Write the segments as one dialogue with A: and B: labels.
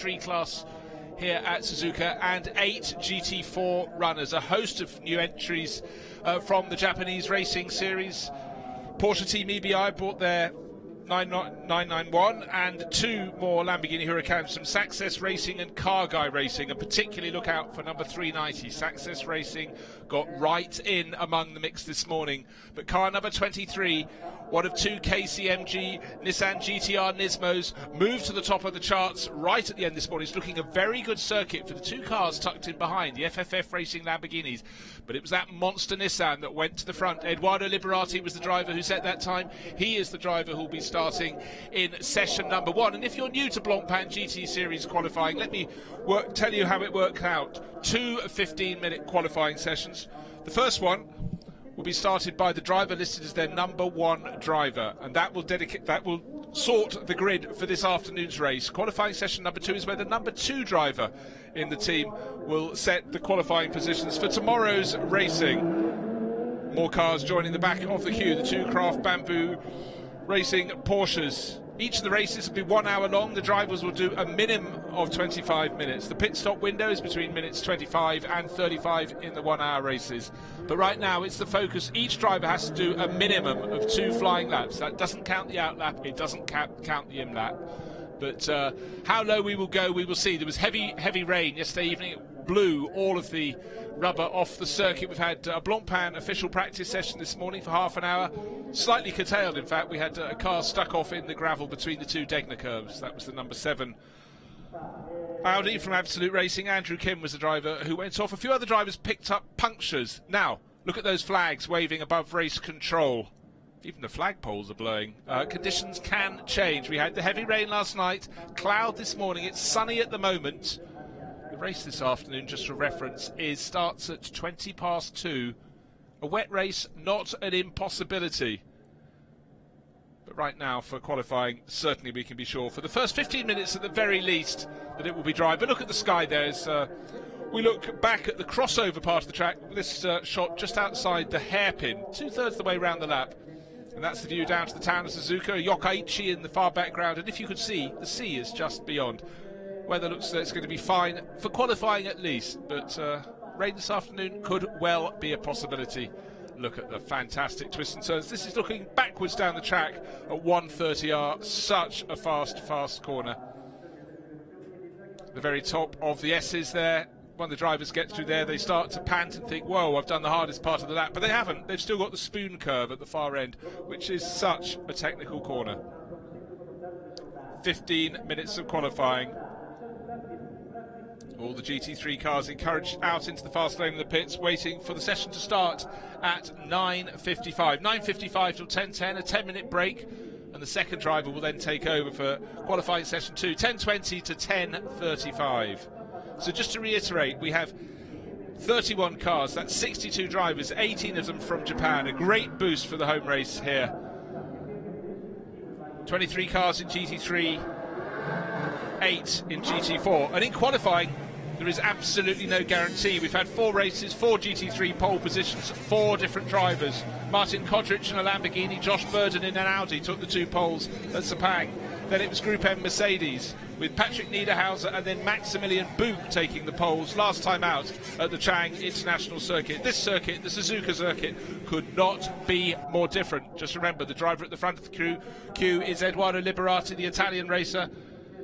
A: GT3 class here at Suzuka, and 8 GT4 runners. A host of new entries from the Japanese racing series. Porsche Team EBI brought their 991 and 2 more Lamborghini Huracans from Success Racing and Car Guy Racing, and particularly look out for number 390. Success Racing got right in among the mix this morning, but car number 23, one of 2 KCMG Nissan GT-R NISMOs, moved to the top of the charts right at the end this morning. It's looking a very good circuit for the 2 cars tucked in behind, the FFF Racing Lamborghinis, but it was that monster Nissan that went to the front. Edoardo Liberati was the driver who set that time. He is the driver who will be starting in session number 1. And if you're new to Blancpain GT Series qualifying, let me tell you how it worked out. 2 15-minute qualifying sessions. The first one will be started by the driver listed as their number 1 driver, and that will sort the grid for this afternoon's race. Qualifying session number 2 is where the number 2 driver in the team will set the qualifying positions for tomorrow's racing. More cars joining the back of the queue, the 2 Craft Bamboo Racing Porsches. Each of the races will be 1 hour long. The drivers will do a minimum of 25 minutes. The pit stop window is between minutes 25 and 35 in the 1 hour races. But right now it's the focus. Each driver has to do a minimum of 2 flying laps. That doesn't count the out lap, it doesn't count the in lap. But how low we will go, we will see. There was heavy rain yesterday evening. It blew all of the rubber off the circuit. We've had a Blancpain official practice session this morning for half an hour. Slightly curtailed, in fact. We had a car stuck off in the gravel between the 2 Degner curves. That was the number 7 Audi from Absolute Racing. Andrew Kim was the driver who went off. A few other drivers picked up punctures. Now, look at those flags waving above race control. Even the flagpoles are blowing. Conditions can change. We had the heavy rain last night, cloud this morning. It's sunny at the moment. The race this afternoon, just for reference, starts at 2:20. A wet race, not an impossibility. But right now, for qualifying, certainly we can be sure, for the first 15 minutes at the very least, that it will be dry. But look at the sky there. As we look back at the crossover part of the track, this shot just outside the hairpin, 2/3 of the way around the lap. And that's the view down to the town of Suzuka, Yokkaichi in the far background. And if you could see, the sea is just beyond. Weather looks like it's going to be fine for qualifying at least, but rain this afternoon could well be a possibility. Look at the fantastic twists and turns. This is looking backwards down the track at 130R. Such a fast corner. The very top of the S's there. When the drivers get through there, they start to pant and think, whoa, I've done the hardest part of the lap. But they haven't. They've still got the spoon curve at the far end, which is such a technical corner. 15 minutes of qualifying. All the GT3 cars encouraged out into the fast lane of the pits, waiting for the session to start at 9:55. 9:55 till 10:10, a 10-minute break, and the second driver will then take over for qualifying session 2, 10:20 to 10:35. So just to reiterate, we have 31 cars, that's 62 drivers, 18 of them from Japan. A great boost for the home race here. 23 cars in GT3, 8 in GT4. And in qualifying, there is absolutely no guarantee. We've had 4 races, 4 GT3 pole positions, 4 different drivers. Martin Kodrich in a Lamborghini, Josh Burden in an Audi took the 2 poles at Sepang. Then it was Group M Mercedes with Patrick Niederhauser and then Maximilian Bug taking the poles last time out at the Chang International Circuit. This circuit, the Suzuka Circuit, could not be more different. Just remember, the driver at the front of the queue is Edoardo Liberati, the Italian racer,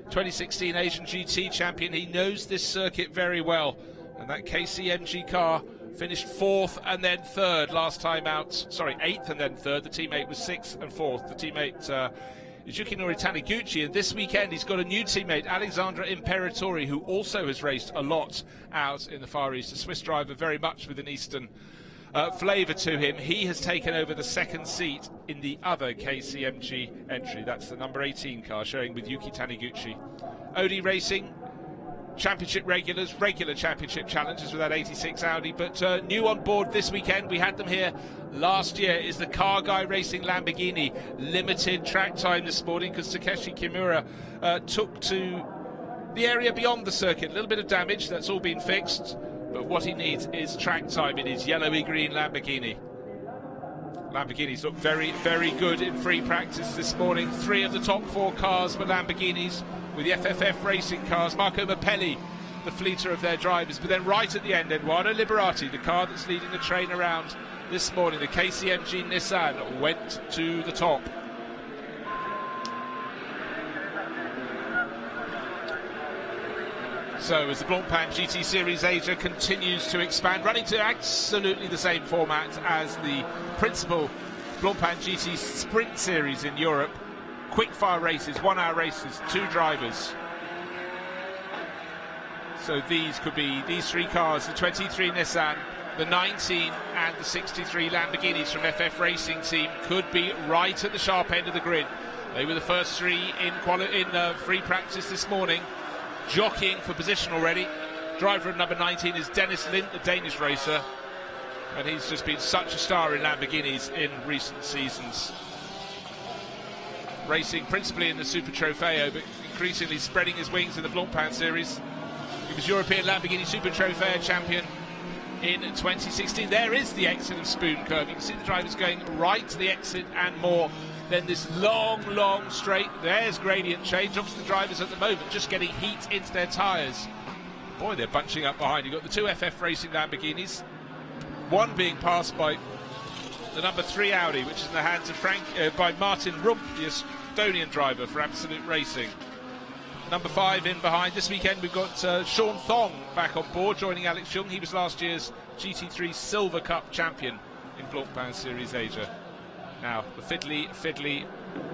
A: 2016 Asian GT champion. He knows this circuit very well, and that KCMG car finished 4th and then 3rd last time out. Sorry, 8th and then 3rd. The teammate was 6th and 4th. The teammate Yukino Taniguchi, and this weekend he's got a new teammate, Alexandra Imperatori, who also has raced a lot out in the Far East. A Swiss driver, very much with an Eastern flavour to him. He has taken over the 2nd seat in the other KCMG entry. That's the number 18 car, showing with Yuki Taniguchi. Audi Racing, championship regulars, regular championship challenges with that 86 Audi, but new on board this weekend, we had them here last year, is the Car Guy Racing Lamborghini. Limited track time this morning because Takeshi Kimura took to the area beyond the circuit. A little bit of damage, that's all been fixed, but what he needs is track time in his yellowy green Lamborghini. Lamborghinis look very, very good in free practice this morning. 3 of the top 4 cars were Lamborghinis, with the FFF racing cars. Marco Mappelli, the fleeter of their drivers. But then right at the end, Eduardo Liberati, the car that's leading the train around this morning, the KCMG Nissan, went to the top. So as the Blancpain GT Series Asia continues to expand, running to absolutely the same format as the principal Blancpain GT Sprint Series in Europe. Quick-fire races, 1-hour races, 2 drivers. So these could be these 3 cars, the 23 Nissan, the 19 and the 63 Lamborghinis from FF Racing Team, could be right at the sharp end of the grid. They were the first 3 in free practice this morning, jockeying for position already. Driver of number 19 is Dennis Lind, the Danish racer, and he's just been such a star in Lamborghinis in recent seasons. Racing principally in the Super Trofeo, but increasingly spreading his wings in the Blancpain series. He was European Lamborghini Super Trofeo champion in 2016. There is the exit of Spoon Curve. You can see the drivers going right to the exit and more. Then this long, long straight. There's gradient change. Obviously the drivers at the moment just getting heat into their tyres. Boy, they're bunching up behind. You've got the 2 FF Racing Lamborghinis. One being passed by the number 3 Audi, which is in the hands of by Martin Rump, the Estonian driver for Absolute Racing. Number 5 in behind. This weekend we've got Sean Thong back on board, joining Alex Young. He was last year's GT3 Silver Cup champion in Blancpain Series Asia. Now, the fiddly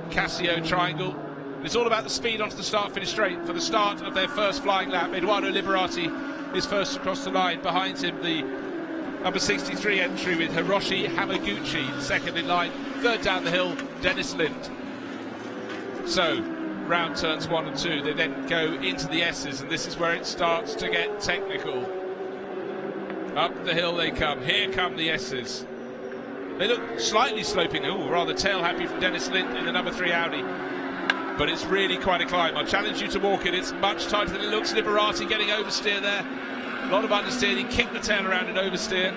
A: Casio triangle. It's all about the speed onto the start-finish straight. For the start of their first flying lap, Eduardo Liberati is first across the line. Behind him, the number 63 entry with Hiroshi Hamaguchi, second in line. Third down the hill, Dennis Lind. So, round turns 1 and 2, they then go into the S's, and this is where it starts to get technical. Up the hill they come. Here come the S's. They look slightly sloping, rather tail happy from Dennis Lind in the number 3 Audi. But it's really quite a climb. I'll challenge you to walk it. It's much tighter than it looks. Liberati getting oversteer there. A lot of understeer. He kicked the tail around and oversteer.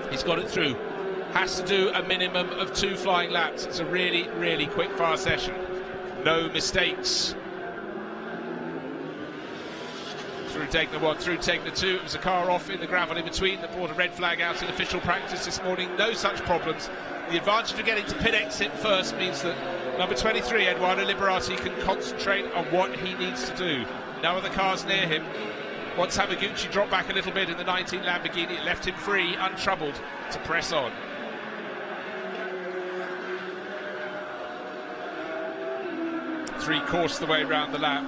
A: He's got it through. Has to do a minimum of 2 flying laps. It's a really, really quick fire session. No mistakes. Through Degner 1, through Degner 2. It was a car off in the gravel in between that brought a red flag out in official practice this morning. No such problems. The advantage of getting to pit exit first means that number 23, Eduardo Liberati, can concentrate on what he needs to do. No other cars near him. Once Hamaguchi dropped back a little bit in the 19 Lamborghini, it left him free, untroubled, to press on. Three-quarters the way around the lap.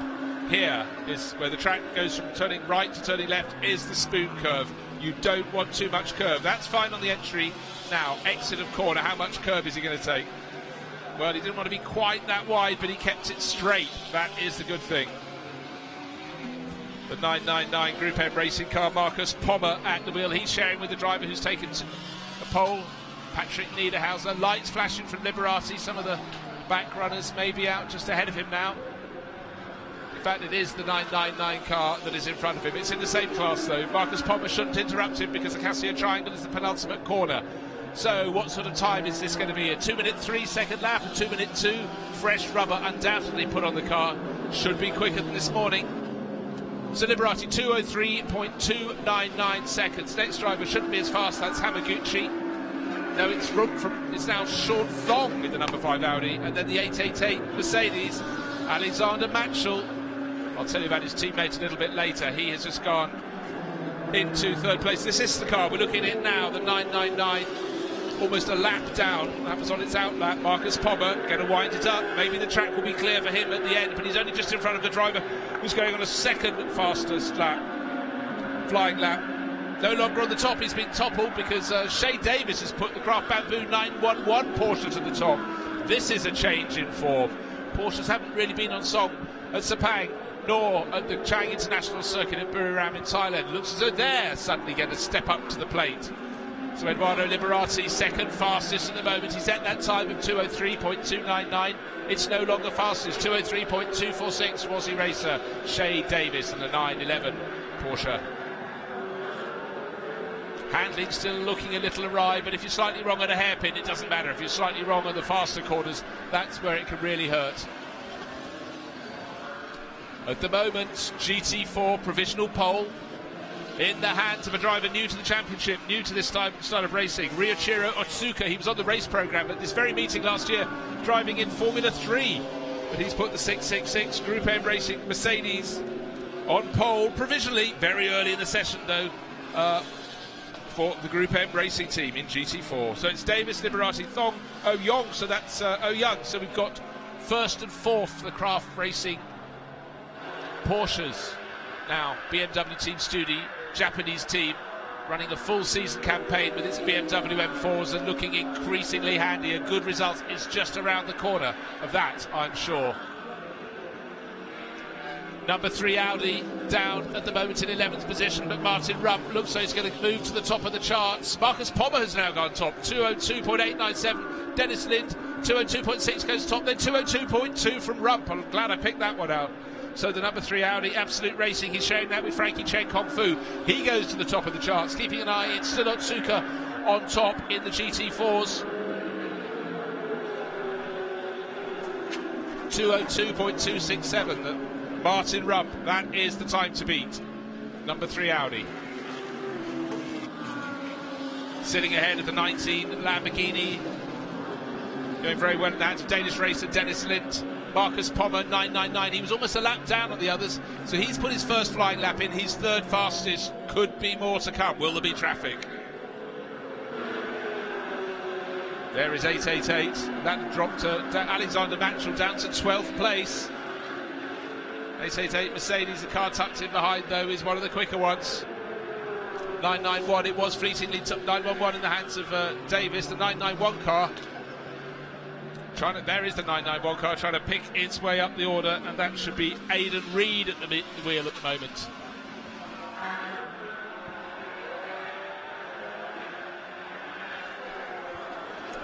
A: Here is where the track goes from turning right to turning left, is the Spoon Curve. You don't want too much curve. That's fine on the entry. Now, exit of corner, how much curve is he going to take? Well, he didn't want to be quite that wide, but he kept it straight. That is the good thing. The 999 Group M racing car, Marcus Pommer at the wheel. He's sharing with the driver who's taken a pole, Patrick Niederhauser. Lights flashing from Liberati. Some of the back runners may be out just ahead of him now. In fact, it is the 999 car that is in front of him. It's in the same class, though. Marcus Pommer shouldn't interrupt him because the Casio Triangle is the penultimate corner. So what sort of time is this going to be? A 2-minute 3-second lap, a 2-minute 2. Fresh rubber undoubtedly put on the car. Should be quicker than this morning. So Liberati 2:03.299 seconds. Next driver shouldn't be as fast. That's Hamaguchi. No, it's now Sean Thong in the number 5 Audi, and then the 888 Mercedes, Alexander Matschel. I'll tell you about his teammate a little bit later. He has just gone into 3rd place. This is the car we're looking at now, the 999, almost a lap down. That was on its out lap. Marcus Pommer going to wind it up. Maybe the track will be clear for him at the end, but he's only just in front of the driver who's going on a 2nd fastest lap, flying lap. No longer on the top. He's been toppled because Shay Davis has put the Craft Bamboo 911 Porsche to the top. This is a change in form. Porsches haven't really been on song at Sepang nor at the Chang International Circuit at Buriram in Thailand. Looks as though they're suddenly going to step up to the plate. So Eduardo Liberati, 2nd fastest at the moment. He's at that time of 2:03.299. It's no longer fastest. 2:03.246 Aussie racer Shay Davis in the 911 Porsche. Handling still looking a little awry, but if you're slightly wrong at a hairpin, it doesn't matter. If you're slightly wrong on the faster corners, that's where it can really hurt. At the moment, GT4 provisional pole in the hands of a driver new to the championship, new to this style of racing, Ryuichiro Otsuka. He was on the race programme at this very meeting last year, driving in Formula 3. But he's put the 666 Group M Racing Mercedes on pole provisionally, very early in the session though, for the Group M Racing team in GT4. So it's Davis, Liberati, Thong, Ouyang, so that's Ouyang. So we've got first and fourth, the Craft Racing Porsches. Now, BMW Team Studi, Japanese team, running a full season campaign with its BMW M4s and looking increasingly handy. A good result is just around the corner of that, I'm sure. Number 3 Audi down at the moment in 11th position, but Martin Rump looks like he's going to move to the top of the charts. Marcus Pommer has now gone top, 202.897. Dennis Lind, 202.6 goes top, then 202.2 from Rump. I'm glad I picked that one out. So the number 3 Audi, Absolute Racing, he's sharing that with Frankie Chen Kung Fu. He goes to the top of the charts, keeping an eye. It's still Otsuka on top in the GT4s. 202.267. Martin Rump, that is the time to beat. Number 3 Audi. Sitting ahead of the 19 Lamborghini. Going very well in the hands of Danish racer Dennis Lind. Marcus Pommer, 999. He was almost a lap down on the others, so he's put his first flying lap in. He's third fastest. Could be more to come. Will there be traffic? There is 888. That dropped Alexander Matchell down to 12th place. 888 Mercedes, the car tucked in behind though, is one of the quicker ones. 991, it was fleetingly 911 in the hands of Davis, the 991 car. There is the 991 car trying to pick its way up the order, and that should be Aidan Reed at the wheel at the moment.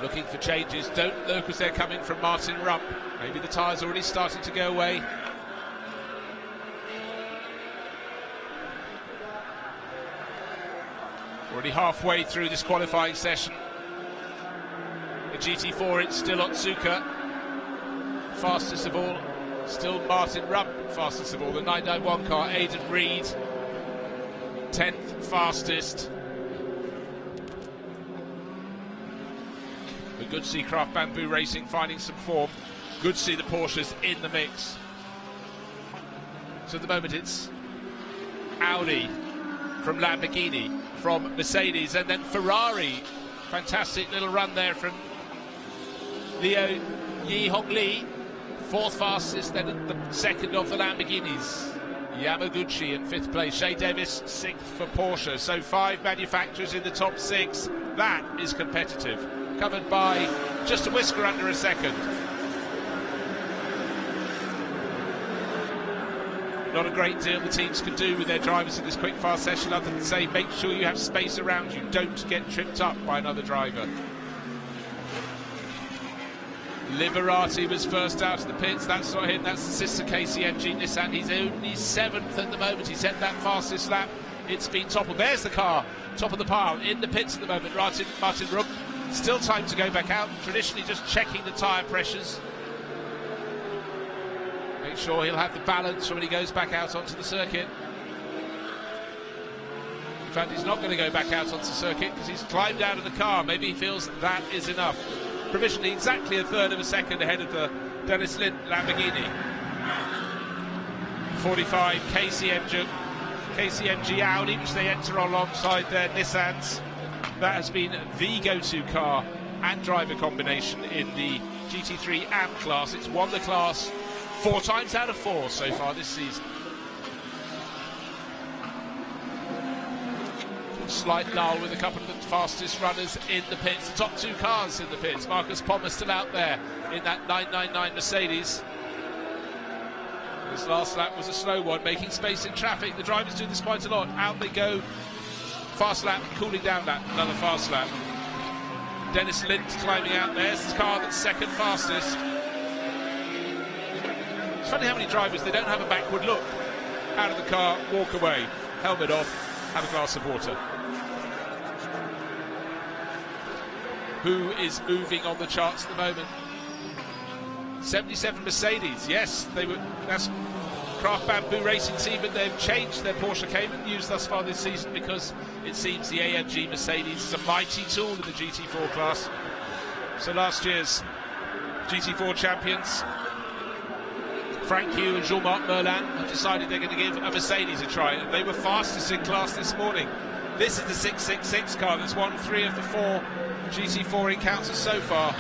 A: Looking for changes, don't look as they're coming from Martin Rump. Maybe the tyres already starting to go away. Already halfway through this qualifying session. The GT4, it's still Otsuka, fastest of all. Still Martin Rump, fastest of all. The 991 car, Aidan Reed, 10th fastest. But good to see Craft Bamboo Racing finding some form. Good to see the Porsches in the mix. So at the moment it's Audi from Lamborghini, from Mercedes, and then Ferrari. Fantastic little run there from Leo Yi Hong Lee, fourth fastest, then at the second of the Lamborghinis. Yamaguchi in fifth place, Shea Davis sixth for Porsche. So 5 manufacturers in the top 6. That is competitive. Covered by just a whisker under a second. Not a great deal the teams can do with their drivers in this quick fast session other than say make sure you have space around you, don't get tripped up by another driver. Liberati was first out of the pits. That's not him, that's the sister KCMG Nissan. He's only 7th at the moment. He set that fastest lap. It's been toppled. There's the car, top of the pile, in the pits at the moment. Martin Rump, still time to go back out. Traditionally just checking the tyre pressures. Make sure he'll have the balance when he goes back out onto the circuit. In fact, he's not going to go back out onto the circuit because he's climbed out of the car. Maybe he feels that is enough. Provisionally exactly a third of a second ahead of the Dennis Lind Lamborghini. 45 KCMG Audi, which they enter alongside their Nissans. That has been the go-to car and driver combination in the GT3 AM class. It's won the class 4 times out of 4 so far this season. Slight lull with a couple of the fastest runners in the pits. The top 2 cars in the pits. Marcus Pommer still out there in that 999 Mercedes. This last lap was a slow one, making space in traffic. The drivers do this quite a lot. Out they go. Fast lap, cooling down lap, another fast lap. Dennis Lind climbing out there. This is the car that's second fastest. It's funny how many drivers, they don't have a backward look. Out of the car, walk away, helmet off, have a glass of water. Who is moving on the charts at the moment? 77 Mercedes, yes, they were. That's Craft Bamboo Racing team, but they've changed their Porsche Cayman used thus far this season because it seems the AMG Mercedes is a mighty tool in the GT4 class. So last year's GT4 champions, Frank Hugh and Jean-Marc Merlin, have decided they're going to give a Mercedes a try, and they were fastest in class this morning. This is the 666 car that's won 3 of the 4 GT4 encounters so far.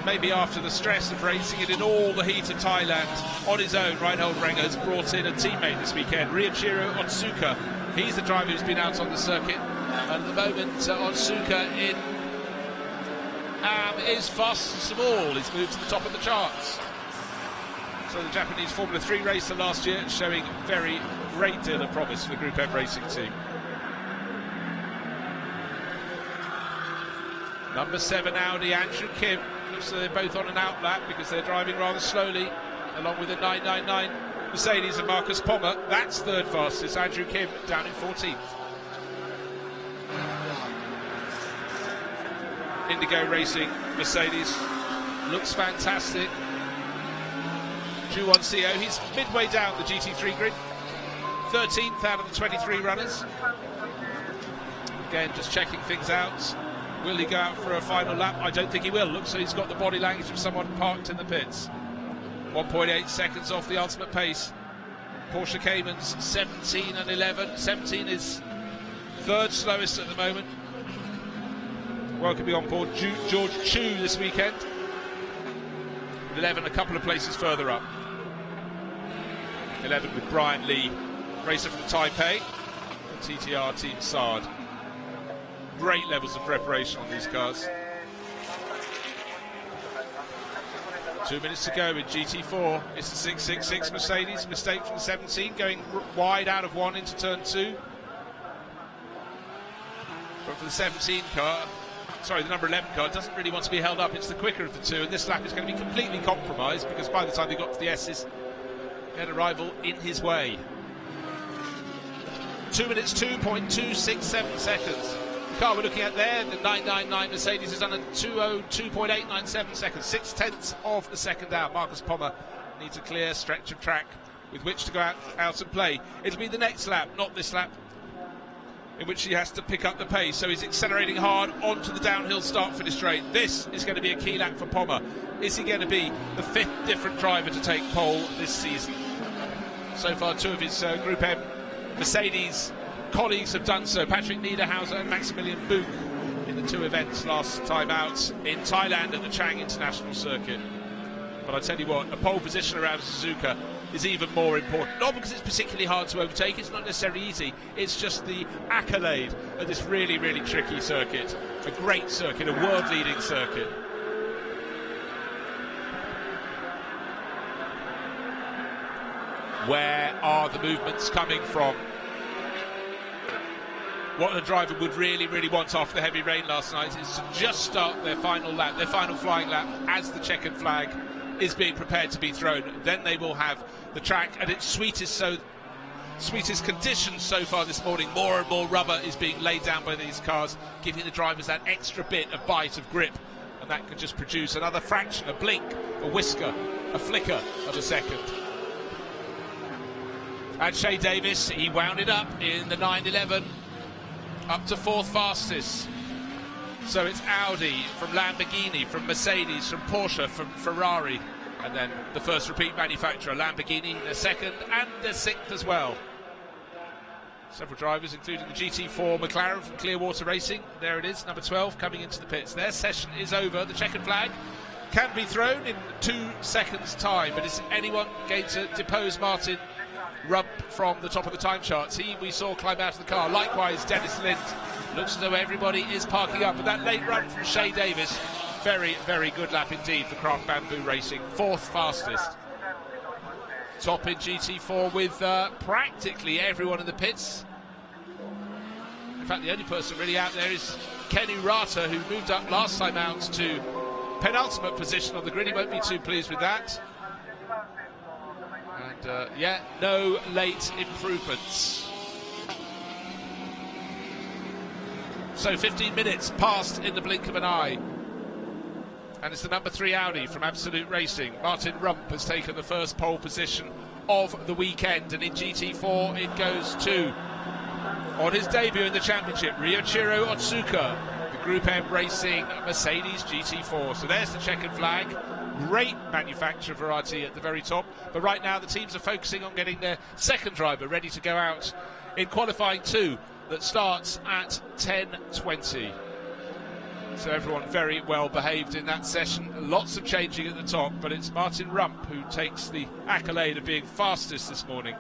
A: Maybe after the stress of racing it in all the heat of Thailand on his own, Reinhold Renger has brought in a teammate this weekend, Ryuichiro Otsuka. He's the driver who's been out on the circuit, and at the moment Otsuka is fastest of all. He's moved to the top of the charts. So the Japanese Formula 3 racer last year showing very great deal of promise for the Group M racing team. Number 7 Audi, Andrew Kim. So they're both on an outlap because they're driving rather slowly, along with the 999 Mercedes and Marcus Pommer. That's third fastest. Andrew Kim down in 14th. Indigo Racing Mercedes looks fantastic. Ju-Won Seo, he's midway down the GT3 grid, 13th out of the 23 runners. Again, just checking things out. Will he go out for a final lap? I don't think he will. Looks like he's got the body language of someone parked in the pits. 1.8 seconds off the ultimate pace. Porsche Caymans 17 and 11. 17 is third slowest at the moment. Welcoming on board George Chu this weekend. 11 a couple of places further up. 11 with Brian Lee, racer from Taipei, and TTR Team Sard. Great levels of preparation on these cars. 2 minutes to go in GT4. It's the 666 Mercedes. Mistake from the 17, going wide out of 1 into turn 2. But for the 17 car, sorry, the number 11 car doesn't really want to be held up. It's the quicker of the two, and this lap is going to be completely compromised because by the time they got to the S's, he had a rival in his way. 2 minutes, 2.267 seconds. The car we're looking at there, the 999 Mercedes, has done a 202.897 seconds, 6/10 of a second out. Marcus Pommer needs a clear stretch of track with which to go out and play. It'll be the next lap, not this lap, in which he has to pick up the pace. So he's accelerating hard onto the downhill start-finish straight. This is going to be a key lap for Pommer. Is he going to be the 5th different driver to take pole this season? So far, 2 of his Group M Mercedes colleagues have done so. Patrick Niederhauser and Maximilian Buch in the 2 events last time out in Thailand at the Chang International Circuit. But I tell you what, a pole position around Suzuka is even more important. Not because it's particularly hard to overtake, it's not necessarily easy, it's just the accolade of this really, really tricky circuit. A great circuit, a world-leading circuit. Where are the movements coming from? What the driver would really, really want after the heavy rain last night is to just start their final lap, their final flying lap, as the checkered flag is being prepared to be thrown. Then they will have the track at its sweetest conditions so far this morning. More and more rubber is being laid down by these cars, giving the drivers that extra bit, a bite of grip, and that could just produce another fraction, a blink, a whisker, a flicker of a second. And Shea Davis, he wound it up in the 911, up to 4th fastest. So it's Audi, from Lamborghini, from Mercedes, from Porsche, from Ferrari, and then the first repeat manufacturer, Lamborghini, their 2nd and their 6th as well. Several drivers, including the GT4 McLaren from Clearwater Racing. There it is, number 12, coming into the pits. Their session is over. The checkered flag can be thrown in 2 seconds' time, but is anyone going to depose Martin Rump from the top of the time charts? We saw climb out of the car. Likewise, Dennis Lind. Looks as though everybody is parking up, but that late run from Shea Davis, very, very good lap indeed for Craft Bamboo Racing. 4th fastest. Top in GT4 with practically everyone in the pits. In fact, the only person really out there is Ken Urata, who moved up last time out to penultimate position on the grid. He won't be too pleased with that. And yeah, no late improvements. So 15 minutes passed in the blink of an eye. And it's the number 3 Audi from Absolute Racing. Martin Rump has taken the first pole position of the weekend, and in GT4 it goes to, on his debut in the championship, Ryuichiro Otsuka, the Group M Racing Mercedes GT4. So there's the checkered flag. Great manufacturer variety at the very top, but right now the teams are focusing on getting their second driver ready to go out in qualifying 2 that starts at 10:20. So everyone very well behaved in that session. Lots of changing at the top, but it's Martin Rump who takes the accolade of being fastest this morning,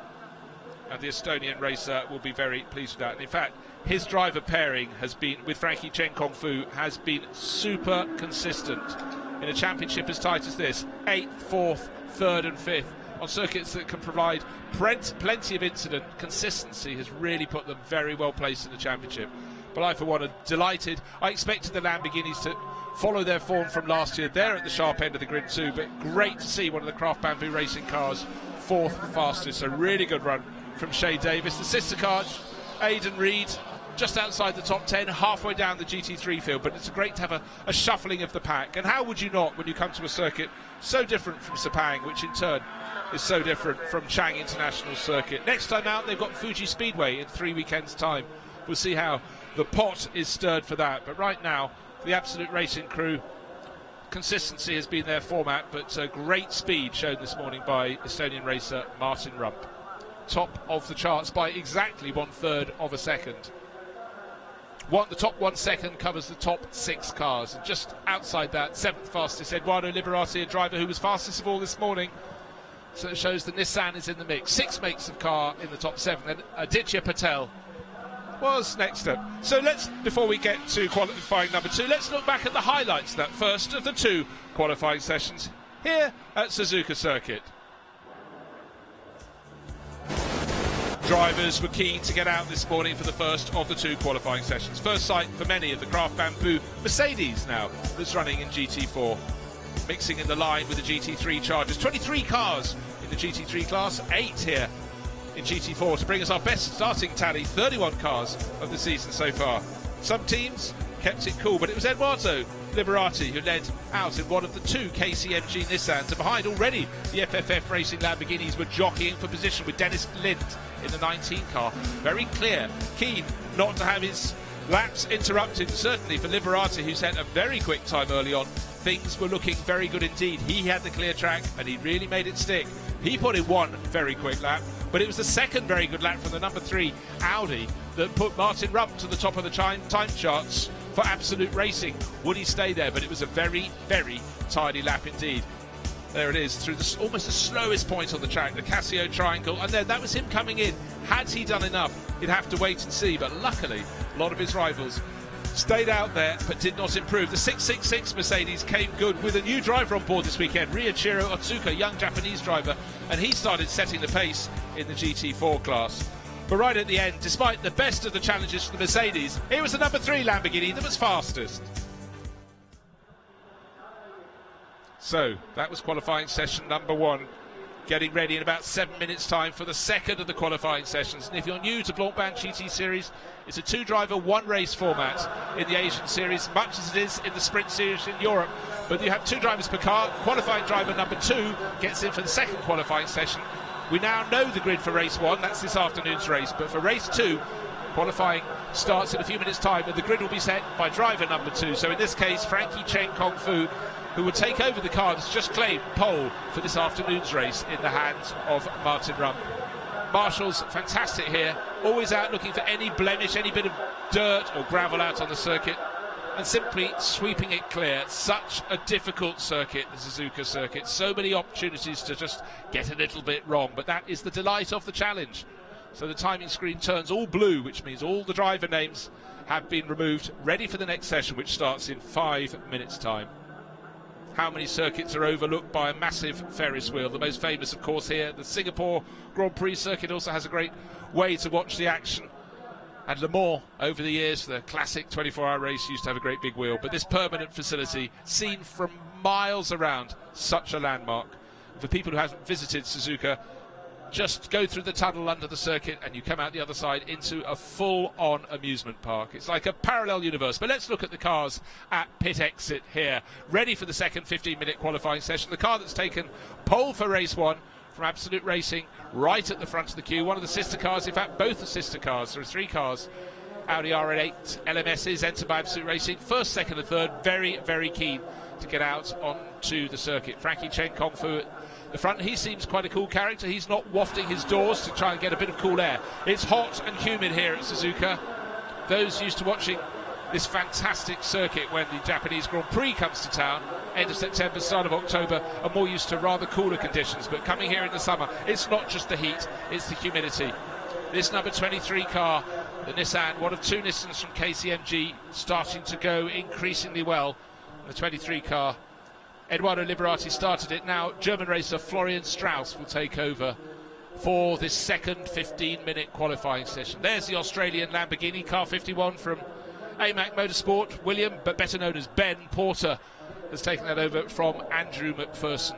A: and the Estonian racer will be very pleased with that. And in fact, his driver pairing has been with Frankie Chen Kong Fu has been super consistent in a championship as tight as this. 8th, 4th, 3rd and 5th on circuits that can provide plenty of incident. Consistency has really put them very well placed in the championship. But I, for one, am delighted. I expected the Lamborghinis to follow their form from last year. They're at the sharp end of the grid too, but great to see one of the Craft Bamboo racing cars 4th fastest. A really good run from Shay Davis. The sister car, Aidan Reed, just outside the top 10, halfway down the GT3 field. But it's great to have a shuffling of the pack. And how would you not when you come to a circuit so different from Sepang, which in turn is so different from Chang International Circuit. Next time out, they've got Fuji Speedway in 3 weekends' time. We'll see how the pot is stirred for that. But right now, the Absolute Racing crew, consistency has been their format, but great speed shown this morning by Estonian racer Martin Rump. Top of the charts by exactly 1/3 of a second. The top 1 second covers the top 6 cars. And just outside that, 7th fastest, Eduardo Liberati, a driver who was fastest of all this morning. So it shows that Nissan is in the mix. 6 makes of car in the top 7. Then Aditya Patel was next up. So let's, before we get to qualifying number 2, let's look back at the highlights of that first of the 2 qualifying sessions here at Suzuka Circuit. Drivers were keen to get out this morning for the first of the 2 qualifying sessions. First sight for many of the Craft Bamboo Mercedes now that's running in GT4. Mixing in the line with the GT3 chargers. 23 cars in the GT3 class, 8 here in GT4 to bring us our best starting tally, 31 cars of the season so far. Some teams kept it cool, but it was Eduardo Liberati who led out in one of the 2 KCMG Nissans, and behind already the FFF Racing Lamborghinis were jockeying for position with Dennis Lind in the 19 car. Very clear, keen not to have his laps interrupted, certainly for Liberati, who set a very quick time early on. Things were looking very good indeed. He had the clear track and he really made it stick. He put in 1 very quick lap, but it was the second very good lap from the number 3 Audi that put Martin Rump to the top of the time charts for Absolute Racing. Would he stay there? But it was a very, very tidy lap indeed. There it is, through almost the slowest point on the track, the Casio Triangle, and then that was him coming in. Had he done enough, he'd have to wait and see, but luckily a lot of his rivals stayed out there but did not improve. The 666 Mercedes came good with a new driver on board this weekend, Ryuichiro Otsuka, young Japanese driver, and he started setting the pace in the GT4 class. But right at the end, despite the best of the challenges for the Mercedes, it was the number 3 Lamborghini that was fastest. So that was qualifying session number 1. Getting ready in about 7 minutes time for the second of the qualifying sessions. And if you're new to Blancpain GT Series, it's a 2-driver, 1-race format in the Asian series, much as it is in the Sprint Series in Europe. But you have 2 drivers per car. Qualifying driver number 2 gets in for the second qualifying session. We now know the grid for race 1, that's this afternoon's race, but for race 2, qualifying starts in a few minutes time and the grid will be set by driver number 2. So in this case, Frankie Chen Kong Fu, who will take over the car that's just claimed pole for this afternoon's race in the hands of Martin Rump. Marshall's fantastic here, always out looking for any blemish, any bit of dirt or gravel out on the circuit, and simply sweeping it clear. Such a difficult circuit, the Suzuka Circuit. So many opportunities to just get a little bit wrong, but that is the delight of the challenge. So the timing screen turns all blue, which means all the driver names have been removed, ready for the next session, which starts in 5 minutes' time. How many circuits are overlooked by a massive Ferris wheel? The most famous, of course, here, the Singapore Grand Prix circuit, also has a great way to watch the action. And Le Mans, over the years, the classic 24-hour race, used to have a great big wheel. But this permanent facility, seen from miles around, such a landmark. For people who haven't visited Suzuka, just go through the tunnel under the circuit and you come out the other side into a full-on amusement park. It's like a parallel universe. But let's look at the cars at pit exit here, ready for the second 15-minute qualifying session. The car that's taken pole for race 1, from Absolute Racing, right at the front of the queue. One of the sister cars, in fact, both the sister cars. There are 3 cars. Audi R8 LMSs entered by Absolute Racing. First, second and third, very, very keen to get out onto the circuit. Frankie Chen Kung Fu at the front. He seems quite a cool character. He's not wafting his doors to try and get a bit of cool air. It's hot and humid here at Suzuka. Those used to watching this fantastic circuit when the Japanese Grand Prix comes to town, end of September, start of October, are more used to rather cooler conditions. But coming here in the summer, it's not just the heat, it's the humidity. This number 23 car, the Nissan, one of 2 Nissans from KCMG, starting to go increasingly well. The 23 car, Eduardo Liberati started it. Now German racer Florian Strauss will take over for this second 15-minute qualifying session. There's the Australian Lamborghini car 51 from AMAC Motorsport. William, but better known as Ben Porter, has taken that over from Andrew McPherson.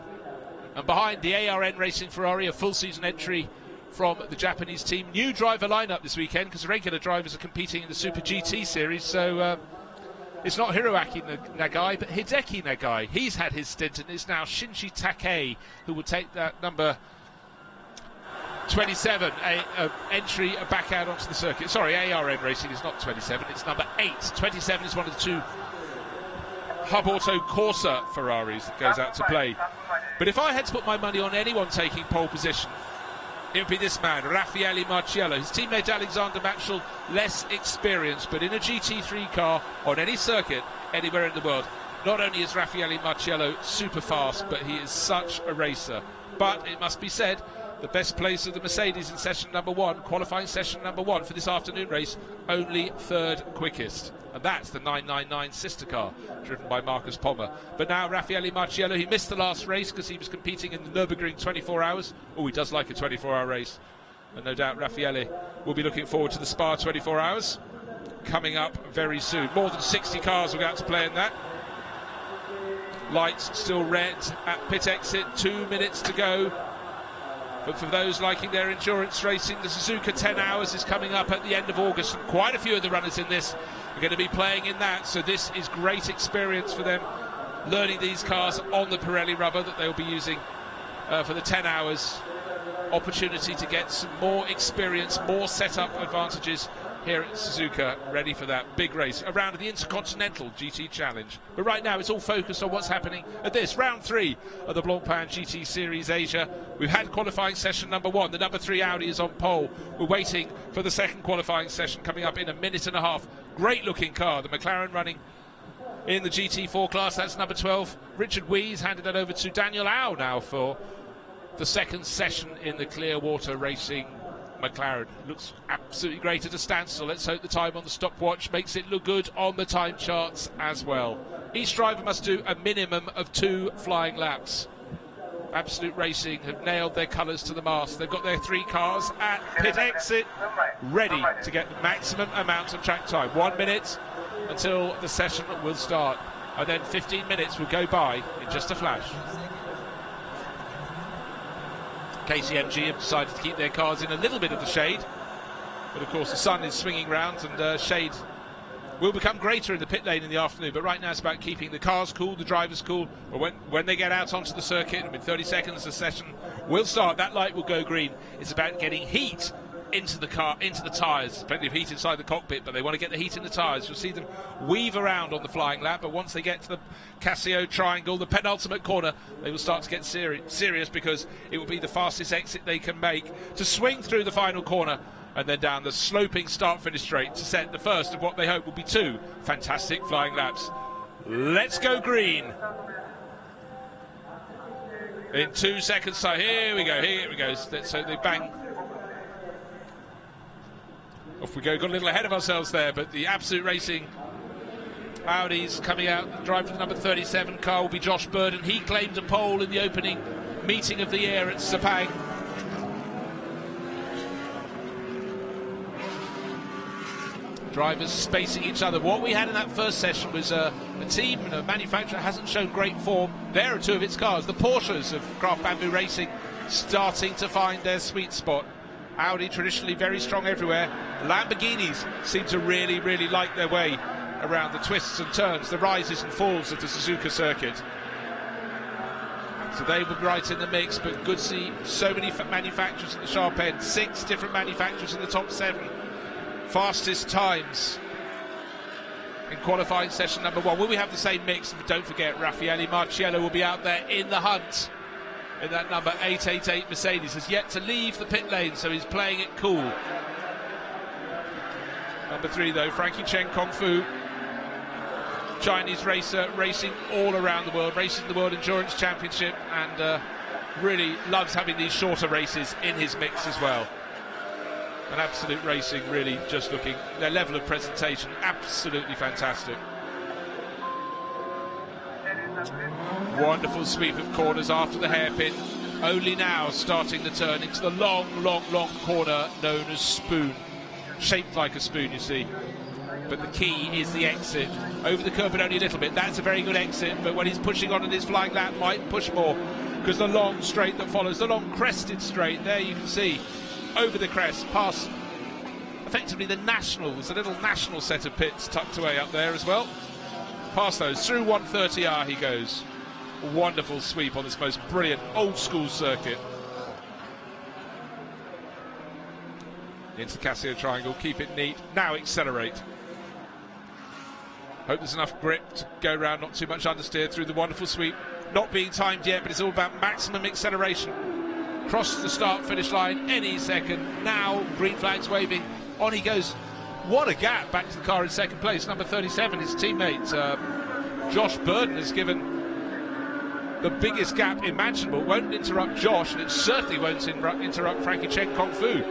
A: And behind, the ARN Racing Ferrari, a full season entry from the Japanese team. New driver lineup this weekend because the regular drivers are competing in the SuperGT series. So it's not Hiroaki Nagai, but Hideki Nagai. He's had his stint, and it's now Shinji Takei who will take that number 27 entry back out onto the circuit. Sorry, ARN Racing is not 27, it's number 8. 27 is one of the 2 Hub Auto Corsa Ferraris that goes out to play. But if I had to put my money on anyone taking pole position, it would be this man, Raffaele Marciello. His teammate Alexander Matchell, less experienced, but in a GT3 car on any circuit anywhere in the world, not only is Raffaele Marciello super fast, but he is such a racer. But it must be said, the best place of the Mercedes in session number 1, qualifying session number 1 for this afternoon race, only 3rd quickest. And that's the 999 sister car, driven by Marcus Pommer. But now Raffaele Marciello, he missed the last race because he was competing in the Nürburgring 24 hours. Oh, he does like a 24-hour race. And no doubt Raffaele will be looking forward to the Spa 24 hours coming up very soon. More than 60 cars will go out to play in that. Lights still red at pit exit, 2 minutes to go. But for those liking their endurance racing, the Suzuka 10 Hours is coming up at the end of August, and quite a few of the runners in this are going to be playing in that, so this is great experience for them, learning these cars on the Pirelli rubber that they'll be using for the 10 Hours. Opportunity to get some more experience, more setup advantages here at Suzuka, ready for that big race around the Intercontinental GT Challenge. But right now it's all focused on what's happening at this round 3 of the Blancpain GT Series Asia. We've had qualifying session number 1. The number 3 Audi is on pole. We're waiting for the second qualifying session coming up in a minute and a half. Great looking car, the McLaren running in the GT4 class. That's number 12. Richard Wees handed that over to Daniel Au now for the second session in the Clearwater Racing McLaren. Looks absolutely great at a standstill. Let's hope the time on the stopwatch makes it look good on the time charts as well. Each driver must do a minimum of 2 flying laps. Absolute Racing have nailed their colours to the mast. They've got their 3 cars at pit exit, ready to get the maximum amount of track time. 1 minute until the session will start, and then 15 minutes will go by in just a flash. KCMG have decided to keep their cars in a little bit of the shade, but of course the sun is swinging round, and shade will become greater in the pit lane in the afternoon. But right now it's about keeping the cars cool, the drivers cool. But when they get out onto the circuit, in 30 seconds the session will start. That light will go green. It's about getting heat into the car, into the tyres. Plenty of heat inside the cockpit, but they want to get the heat in the tyres. You'll see them weave around on the flying lap, but once they get to the Casio Triangle, the penultimate corner, they will start to get serious, because it will be the fastest exit they can make to swing through the final corner and then down the sloping start-finish straight to set the first of what they hope will be 2 fantastic flying laps. Let's go green. In 2 seconds time, here we go. Let's hope they bang. Off we go. Got a little ahead of ourselves there, but the Absolute Racing Audi's coming out. Driver for the number 37 car will be Josh Burden. He claimed a pole in the opening meeting of the year at Sepang. Drivers spacing each other. What we had in that first session was a team and a manufacturer hasn't shown great form. There are 2 of its cars. The Porsches of Craft Bamboo Racing starting to find their sweet spot. Audi traditionally very strong everywhere. Lamborghinis seem to really, really like their way around the twists and turns, the rises and falls of the Suzuka circuit. So they were right in the mix, but good to see so many manufacturers at the sharp end. 6 different manufacturers in the top 7. Fastest times in qualifying session number 1. Will we have the same mix? But don't forget, Raffaele Marciello will be out there in the hunt in that number 888 Mercedes. Has yet to leave the pit lane, so he's playing it cool. Number 3 though, Frankie Chen Kung Fu, Chinese racer, racing all around the world, racing the World Endurance Championship, and really loves having these shorter races in his mix as well. And Absolute Racing really just looking, their level of presentation, absolutely fantastic. Wonderful sweep of corners after the hairpin. Only now starting the turn into the long corner known as Spoon. Shaped like a spoon, you see. But the key is the exit. Over the curb, but only a little bit. That's a very good exit, but when he's pushing on in his flying lap, might push more, because the long straight that follows, the long crested straight, there you can see, over the crest, past effectively the Nationals, a little National set of pits tucked away up there as well. Past those, through 130R he goes. A wonderful sweep on this most brilliant old school circuit. Into the Casio triangle, keep it neat, now accelerate. Hope there's enough grip to go around, not too much understeer through the wonderful sweep. Not being timed yet, but it's all about maximum acceleration. Cross the start-finish line any second. Now, green flags waving. On he goes. What a gap back to the car in second place. Number 37, his teammate, Josh Burden, has given the biggest gap imaginable. Won't interrupt Josh, and it certainly won't interrupt Frankie Chen Kung Fu.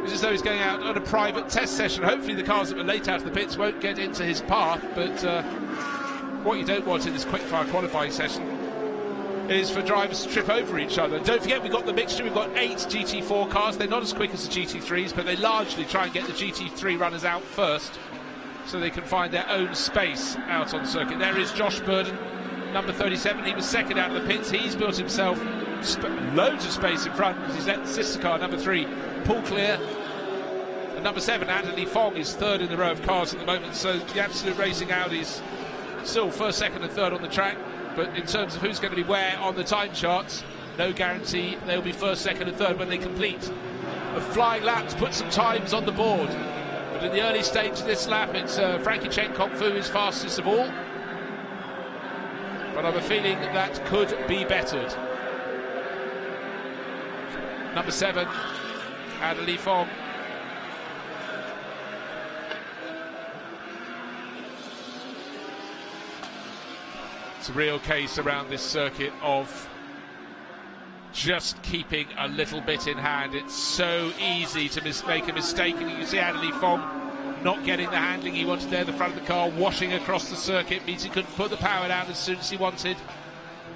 A: It's as though he's going out on a private test session. Hopefully the cars that were late out of the pits won't get into his path, but what you don't want in this quickfire qualifying session is for drivers to trip over each other. Don't forget, we've got the mixture. We've got 8 GT4 cars. They're not as quick as the GT3s, but they largely try and get the GT3 runners out first so they can find their own space out on the circuit. There is Josh Burden, number 37. He was second out of the pits. He's built himself loads of space in front because he's let the sister car, number 3, pull clear. And number 7, Anthony Fong, is third in the row of cars at the moment. So the Absolute Racing Audis still first, second and third on the track. But in terms of who's going to be where on the time charts, no guarantee they'll be first, second and third when they complete a flying lap to put some times on the board. But in the early stage of this lap, it's Frankie Chen Kung Fu is fastest of all. But I have a feeling that could be bettered. Number 7, Adderley Fong. It's a real case around this circuit of just keeping a little bit in hand. It's so easy to make a mistake, and you can see Adderley Fong not getting the handling he wanted there. The front of the car washing across the circuit means he couldn't put the power down as soon as he wanted.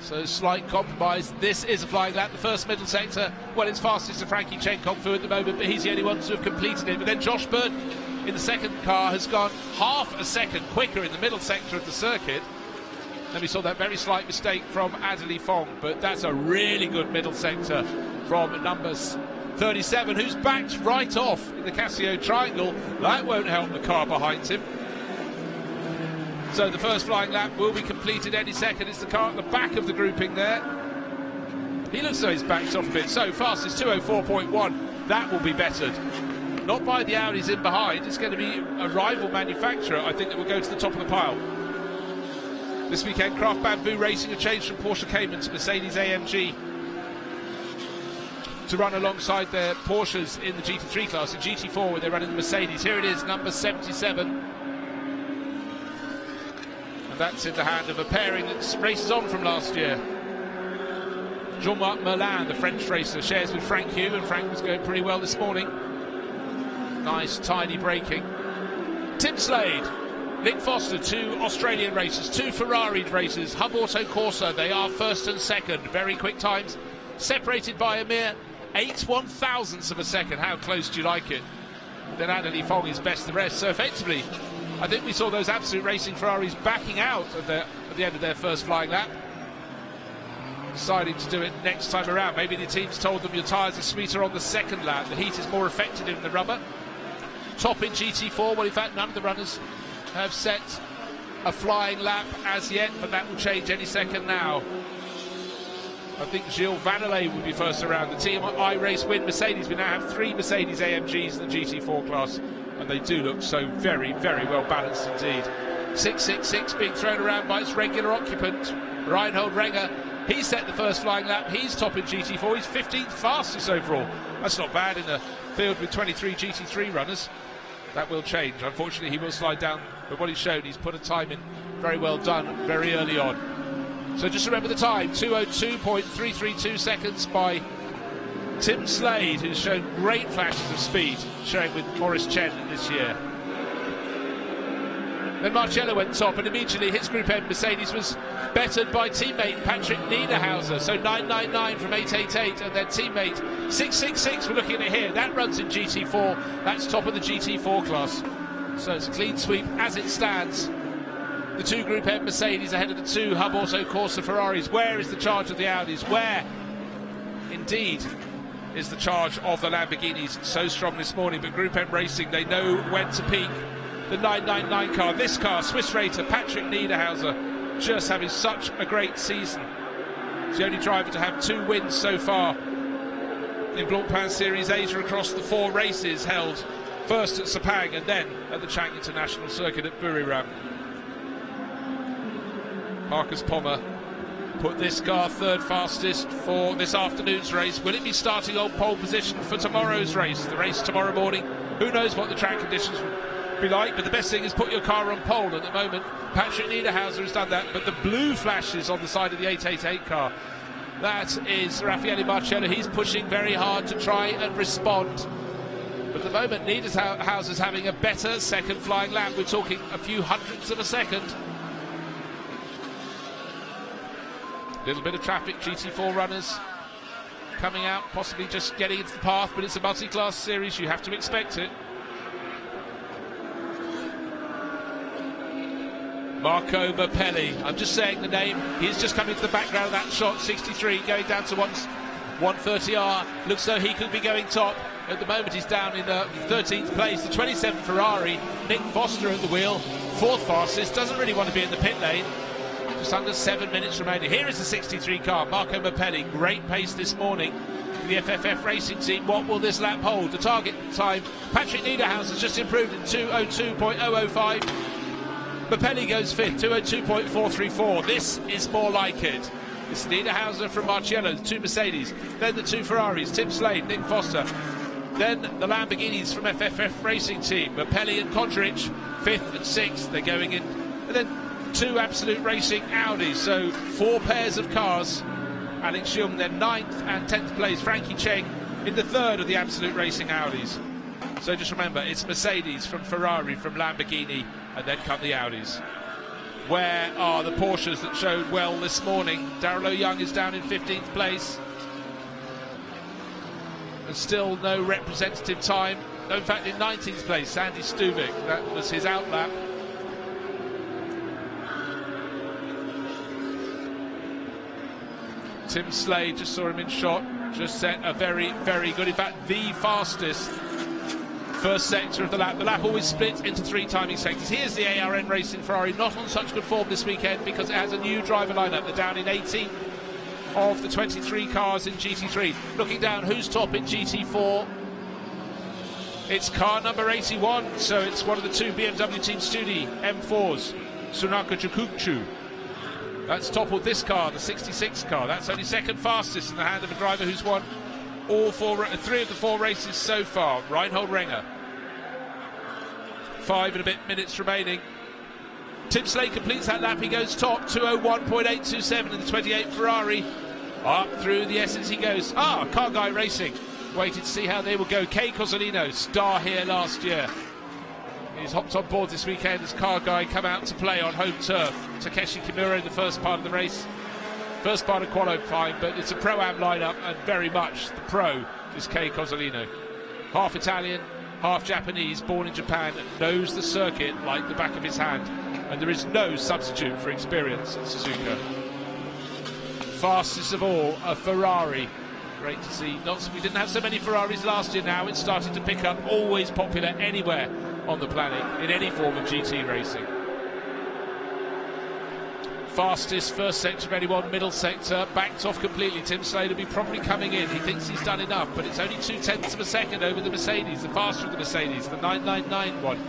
A: So slight compromise. This is a flying lap. The first middle sector, well, it's fastest to Frankie Chen Kung Fu at the moment, but he's the only one to have completed it. But then Josh Bird in the second car has gone half a second quicker in the middle sector of the circuit. Then we saw that very slight mistake from Adderley Fong, but that's a really good middle sector from number 37, who's backed right off in the Casio triangle. That won't help the car behind him. So the first flying lap will be completed any second. It's the car at the back of the grouping there. He looks as though he's backed off a bit. So fast is 204.1. That will be bettered. Not by the Audis in behind. It's going to be a rival manufacturer, I think, that will go to the top of the pile. This weekend, Craft Bamboo Racing have changed from Porsche Cayman to Mercedes AMG to run alongside their Porsches in the GT3 class. In GT4, where they're running the Mercedes. Here it is, number 77. And that's in the hand of a pairing that races on from last year. Jean-Marc Merlin, the French racer, shares with Frank Hugh, and Frank was going pretty well this morning. Nice, tiny braking. Tim Slade, Nick Foster, 2 Australian racers, 2 Ferrari racers, Hub Auto Corsa, they are first and second. Very quick times, separated by a mere 8/1000ths of a second. How close do you like it? Then Adderley Fong is best the rest. So effectively, I think we saw those Absolute Racing Ferraris backing out at the end of their first flying lap, deciding to do it next time around. Maybe the teams told them your tyres are sweeter on the second lap. The heat is more effective in the rubber. Top in GT4, well, in fact, none of the runners have set a flying lap as yet, but that will change any second now. I think Gilles Vanelay would be first around. The team iRace win Mercedes. We now have 3 Mercedes AMGs in the GT4 class, and they do look so very, very well balanced indeed. 666 being thrown around by its regular occupant, Reinhold Renger. He set the first flying lap. He's top in GT4. He's 15th fastest overall. That's not bad in a field with 23 GT3 runners. That will change. Unfortunately, he will slide down, but what he's shown, he's put a time in very well done very early on. So just remember the time, 2:02.332 seconds by Tim Slade, who's shown great flashes of speed, showing with Maurice Chen this year. Then Marcello went top, and immediately his Group M Mercedes was bettered by teammate Patrick Niederhauser. So 999 from 888, and then teammate 666. We're looking at it here. That runs in GT4. That's top of the GT4 class. So it's a clean sweep as it stands. The 2 Group M Mercedes ahead of the 2 Hub Auto Corsa Ferraris. Where is the charge of the Audis? Where, indeed, is the charge of the Lamborghinis? So strong this morning, but Group M Racing, they know when to peak. The 999 car, this car, Swiss rater Patrick Niederhauser, just having such a great season. He's the only driver to have 2 wins so far in Blancpain Series Asia across the 4 races held, first at Sepang and then at the Chang International Circuit at Buriram. Marcus Pommer put this car 3rd fastest for this afternoon's race. Will it be starting on pole position for tomorrow's race? The race tomorrow morning, who knows what the track conditions will be like, but the best thing is put your car on pole. At the moment, Patrick Niederhauser has done that, but the blue flashes on the side of the 888 car, that is Raffaele Marcello. He's pushing very hard to try and respond. But at the moment, Niederhauser's having a better second flying lap. We're talking a few hundredths of a second. Little bit of traffic, GT4 runners coming out, possibly just getting into the path, but it's a multi-class series, you have to expect it. Marco Mapelli, I'm just saying the name, he's just coming to the background of that shot, 63, going down to 130R, looks though he could be going top. At the moment he's down in 13th place, the 27 Ferrari, Nick Foster at the wheel, 4th fastest, doesn't really want to be in the pit lane. Just under 7 minutes remaining. Here is the 63 car, Marco Mapelli, great pace this morning for the FFF Racing team. What will this lap hold? The target time, Patrick Niederhauser has just improved in 2:02.005. Mapelli goes 5th, 2:02.434. This is more like it. It's Niederhauser from Marcello, the 2 Mercedes, then the 2 Ferraris, Tim Slade, Nick Foster, then the Lamborghinis from FFF Racing team, Mapelli and Kondric, 5th and 6th, they're going in, and then 2 Absolute Racing Audis, so 4 pairs of cars. Alex Jung then 9th and 10th place, Frankie Cheng in the 3rd of the Absolute Racing Audis. So just remember, it's Mercedes from Ferrari, from Lamborghini, and then come the Audis. Where are the Porsches that showed well this morning? Darrell Young is down in 15th place. And still no representative time. No, in fact, in 19th place, Sandy Stuvik. That was his outlap. Tim Slade, just saw him in shot, just set a very, very good, in fact, the fastest first sector of the lap. The lap always split into 3 timing sectors. Here's the ARN Racing Ferrari, not on such good form this weekend because it has a new driver lineup. They're down in 18th of the 23 cars in GT3. Looking down, who's top in GT4? It's car number 81, so it's one of the 2 BMW Team Studi M4s, Sunaka Jukuchu. That's toppled this car, the 66 car. That's only 2nd fastest in the hand of a driver who's won all 3 of the 4 races so far, Reinhold Renger. 5 and a bit minutes remaining. Tim Slade completes that lap, he goes top, 2:01.827 in the 28 Ferrari. Up through the essence he goes. Car Guy Racing. Waited to see how they will go. Kei Cozzolino, star here last year. He's hopped on board this weekend as Car Guy come out to play on home turf. Takeshi Kimura in the first part of the race. First part of qualifying, but it's a Pro-Am lineup, and very much the pro is Kei Cozzolino. Half Italian, half Japanese, born in Japan, knows the circuit like the back of his hand, and there is no substitute for experience at Suzuka. Fastest of all, a Ferrari. Great to see. We didn't have so many Ferraris last year. Now it's starting to pick up. Always popular anywhere on the planet in any form of GT racing. fastest, first sector of anyone, middle sector, backed off completely. Tim Slade will be probably coming in. He thinks he's done enough, but it's only 0.2 of a second over the Mercedes, the faster of the Mercedes, the 999 one.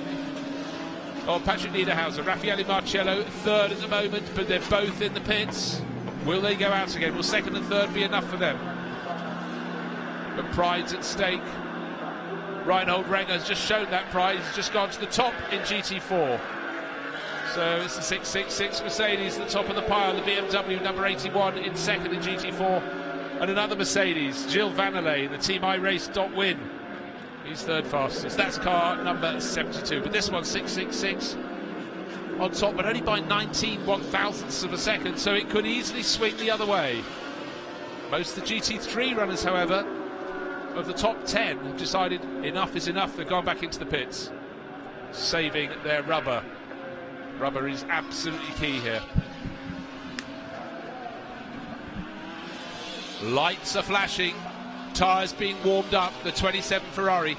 A: Oh, Patrick Niederhauser, Raffaele Marcello, third at the moment, but they're both in the pits. Will they go out again? Will second and third be enough for them? But pride's at stake. Reinhold Renger has just shown that pride. He's just gone to the top in GT4. So it's the 666 Mercedes at the top of the pile, the BMW number 81 in second in GT4, and another Mercedes, Gilles Vanelay, the Team iRace.win. He's third fastest. That's car number 72. But this one's 666 on top, but only by 19 one-thousandths of a second, so it could easily swing the other way. Most of the GT3 runners, however, of the top 10 have decided enough is enough. They've gone back into the pits, saving their rubber. Rubber is absolutely key here. Lights are flashing, tyres being warmed up. The 27 Ferrari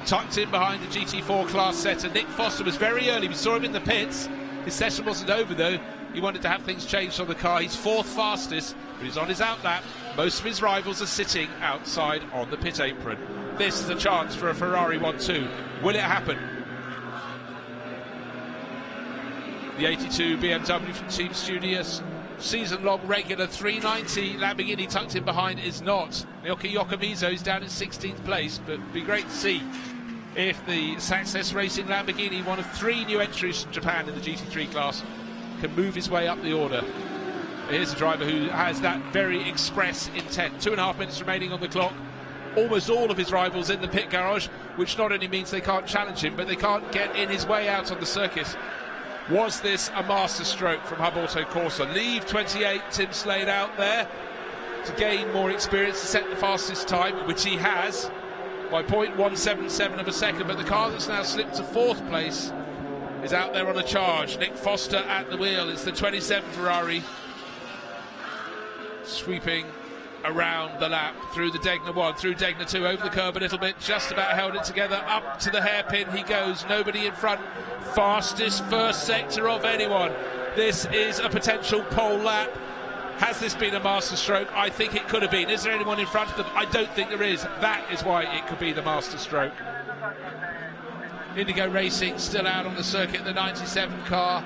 A: tucked in behind the GT4 class setter. Nick Foster was very early. We saw him in the pits. His session wasn't over though. He wanted to have things changed on the car. He's fourth fastest, but he's on his outlap. Most of his rivals are sitting outside on the pit apron. This is a chance for a Ferrari 1-2. Will it happen? The 82 BMW from Team Studios, season-long regular 390 Lamborghini tucked in behind is not. Naoki Yokomizo is down in 16th place, but it'd be great to see if the Success Racing Lamborghini, one of 3 new entries from Japan in the GT3 class, can move his way up the order. Here's a driver who has that very express intent. 2.5 minutes remaining on the clock. Almost all of his rivals in the pit garage, which not only means they can't challenge him, but they can't get in his way out on the circuit. Was this a masterstroke from Hub Auto Corsa? Leave 28 Tim Slade out there to gain more experience, to set the fastest time, which he has, by 0.177 of a second. But the car that's now slipped to 4th place is out there on a charge. Nick Foster at the wheel. It's the 27 Ferrari sweeping around the lap, through the Degner 1, through Degner 2, over the curb a little bit, just about held it together, up to the hairpin he goes, nobody in front. Fastest first sector of anyone. This is a potential pole lap. Has this been a masterstroke? I think it could have been. Is there anyone in front of them? I don't think there is. That is why it could be the masterstroke. Indigo Racing still out on the circuit, the 97 car.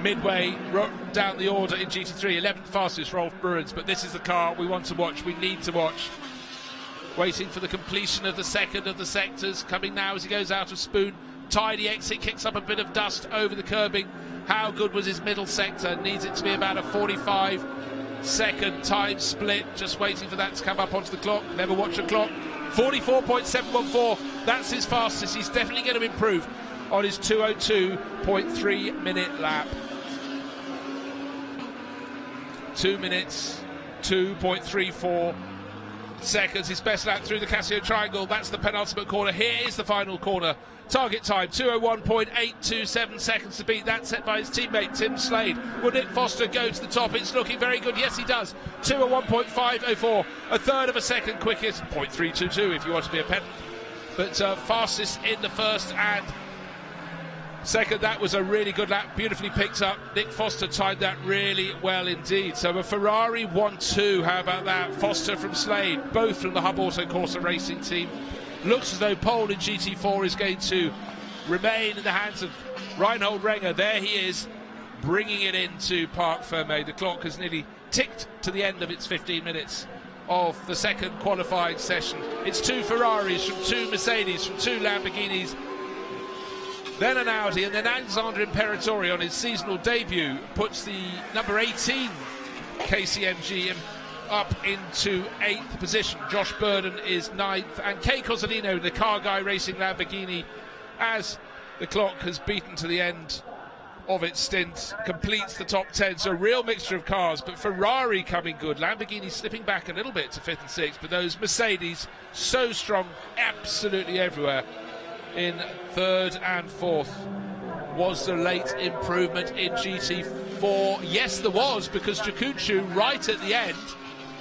A: Midway down the order in GT3, 11th fastest Rolf Bruins, but this is the car we want to watch, we need to watch. Waiting for the completion of the second of the sectors, coming now as he goes out of Spoon. Tidy exit, kicks up a bit of dust over the curbing. How good was his middle sector? Needs it to be about a 45-second time split. Just waiting for that to come up onto the clock. Never watch a clock. 44.714, that's his fastest. He's definitely going to improve on his 2:02.3 minute lap. 2 minutes, 2.34 seconds. His best lap through the Casio Triangle. That's the penultimate corner. Here is the final corner. Target time, 2:01.827 seconds to beat. That set by his teammate Tim Slade. Will Nick Foster go to the top? It's looking very good. Yes, he does. 2:01.504. A third of a second quickest. 0.322 if you want to be a pen. But fastest in the first and second. That was a really good lap, beautifully picked up. Nick Foster timed that really well indeed. So a Ferrari 1-2, how about that? Foster from Slade, both from the Hub Auto Corsa racing team. Looks as though pole in GT4 is going to remain in the hands of Reinhold Renger. There he is, bringing it into Parc Fermé. The clock has nearly ticked to the end of its 15 minutes of the second qualifying session. It's 2 Ferraris from 2 Mercedes, from 2 Lamborghinis, then an Audi, and then Alexander Imperatore on his seasonal debut puts the number 18 KCMG up into 8th position. Josh Burden is 9th, and Kei Cozzolino, the car guy racing Lamborghini, as the clock has beaten to the end of its stint, completes the top 10. So a real mixture of cars, but Ferrari coming good. Lamborghini slipping back a little bit to 5th and 6th, but those Mercedes so strong absolutely everywhere. In 3rd and 4th. Was the late improvement in GT4? Yes, there was, because Jakuchu, right at the end,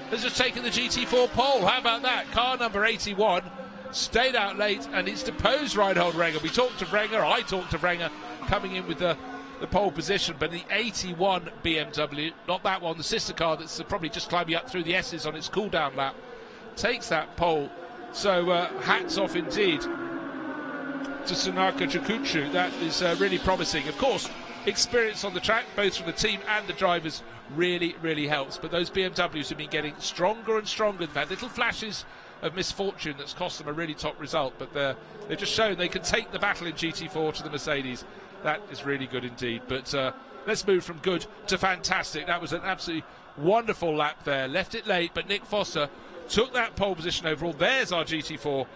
A: has just taken the GT4 pole. How about that? Car number 81 stayed out late and it's deposed Reinhold Renger. We talked to Renger, I talked to Renger, coming in with the the pole position, but the 81 BMW, not that one, the sister car that's probably just climbing up through the S's on its cool-down lap, takes that pole. So hats off indeed to Suzuka Circuit. That is really promising. Of course, experience on the track, both from the team and the drivers, really helps. But those BMWs have been getting stronger and stronger. They've had little flashes of misfortune that's cost them a really top result, but they've just shown they can take the battle in GT4 to the Mercedes. That is really good indeed. But let's move from good to fantastic. That was an absolutely wonderful lap there. Left it late, but Nick Foster took that pole position overall. There's our GT4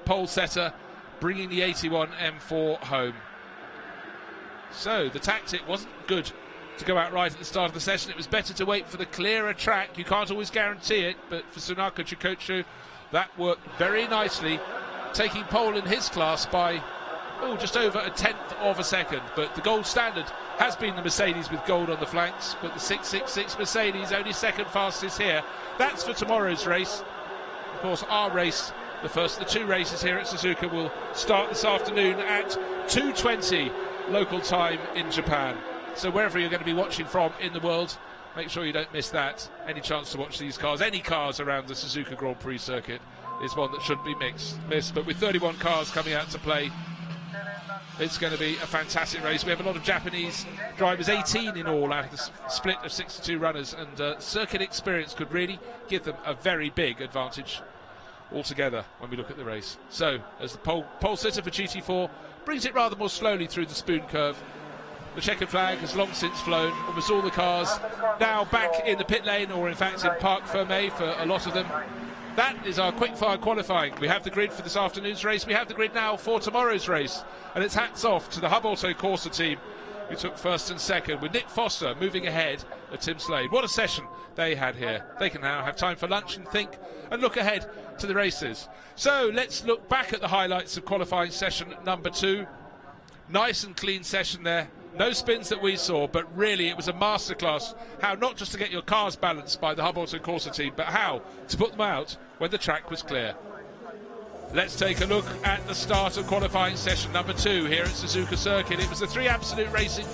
A: pole setter, bringing the 81 M4 home. So the tactic wasn't good to go out right at the start of the session. It was better to wait for the clearer track. You can't always guarantee it, but for Suzuka Circuit, that worked very nicely, taking pole in his class by just over a tenth of a second. But the gold standard has been the Mercedes with gold on the flanks, but the 666 Mercedes only second fastest here. That's for tomorrow's race. Of course, our race, the first of the two races here at Suzuka, will start this afternoon at 2:20 local time in Japan. So wherever you're going to be watching from in the world, make sure you don't miss that. Any chance to watch these cars, any cars around the Suzuka Grand Prix circuit, is one that shouldn't be missed. But with 31 cars coming out to play, it's going to be a fantastic race. We have a lot of Japanese drivers, 18 in all out of the split of 62 runners, and circuit experience could really give them a very big advantage altogether when we look at the race. So as the pole sitter for GT4 brings it rather more slowly through the spoon curve, the checkered flag has long since flown. Almost all the cars now back in the pit lane, or in fact in Parc Fermé for a lot of them. That is our quickfire qualifying. We have the grid for this afternoon's race. We have the grid now for tomorrow's race. And it's hats off to the Hub Auto Corsa team, who took first and second, with Nick Foster moving ahead of Tim Slade. What a session they had here. They can now have time for lunch and think and look ahead to the races. So let's look back at the highlights of qualifying session number 2. Nice and clean session there. No spins that we saw, but really it was a masterclass how not just to get your cars balanced by the Hub Auto Corsa team, but how to put them out when the track was clear. Let's take a look at the start of qualifying session number 2 here at Suzuka Circuit. It was the 3 Absolute Racing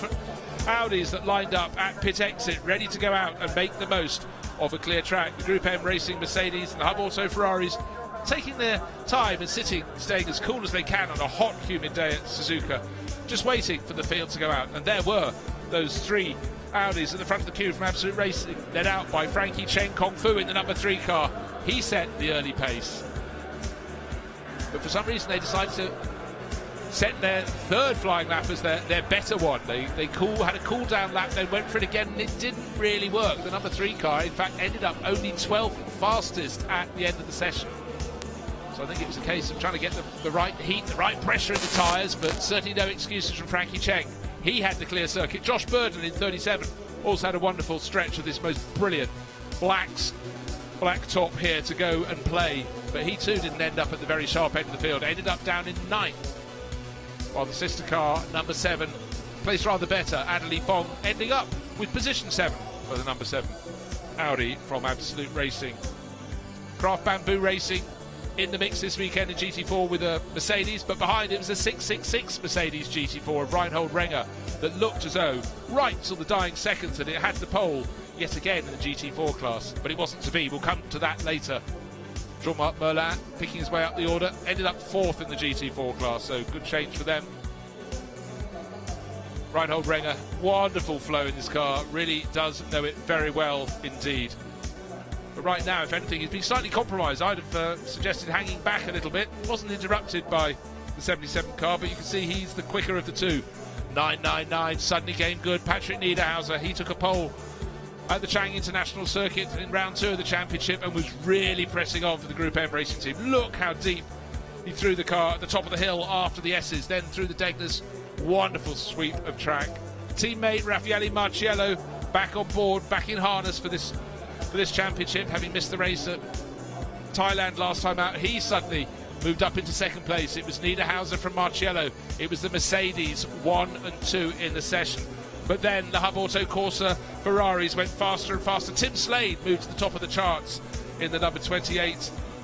A: Audis that lined up at pit exit, ready to go out and make the most of a clear track. The Group M Racing Mercedes and the Hub Auto Ferraris taking their time and staying as cool as they can on a hot, humid day at Suzuka, just waiting for the field to go out. And there were those 3 Audis at the front of the queue from Absolute Racing, led out by Frankie Chen Kung Fu in the number 3 car. He set the early pace, but for some reason they decided to set their 3rd flying lap as their better one. They had a cool down lap, then went for it again, and it didn't really work. The number 3 car, in fact, ended up only 12th fastest at the end of the session. So I think it was a case of trying to get the right heat, the right pressure in the tyres, but certainly no excuses from Frankie Cheng. He had the clear circuit. Josh Burden in 37 also had a wonderful stretch of this most brilliant black top here to go and play, but he too didn't end up at the very sharp end of the field. Ended up down in 9th, while the sister car, number 7, placed rather better. Adelie Fong ending up with position 7 for the number 7 Audi from Absolute Racing. Craft Bamboo Racing in the mix this weekend in GT4 with a Mercedes, but behind it was a 666 Mercedes GT4 of Reinhold Renger that looked as though right till the dying seconds that it had the pole yet again in the GT4 class, but it wasn't to be. We'll come to that later. Jean-Marc Merlin picking his way up the order, ended up 4th in the GT4 class, so good change for them. Reinhold Renger, wonderful flow in this car, really does know it very well indeed. But right now, if anything, he's been slightly compromised. I'd have suggested hanging back a little bit. Wasn't interrupted by the 77 car, but you can see he's the quicker of the two. 999 suddenly came good. Patrick Niederhauser, he took a pole at the Chang International Circuit in round 2 of the championship and was really pressing on for the Group M racing team. Look how deep he threw the car at the top of the hill after the S's, then through the Degners. Wonderful sweep of track. Teammate Raffaele Marciello back on board, back in harness for this championship, having missed the race at Thailand last time out. He suddenly moved up into 2nd place. It was Niederhauser from Marciello. It was the Mercedes 1 and 2 in the session. But then the Hub Auto Corsa Ferraris went faster and faster. Tim Slade moved to the top of the charts in the number 28,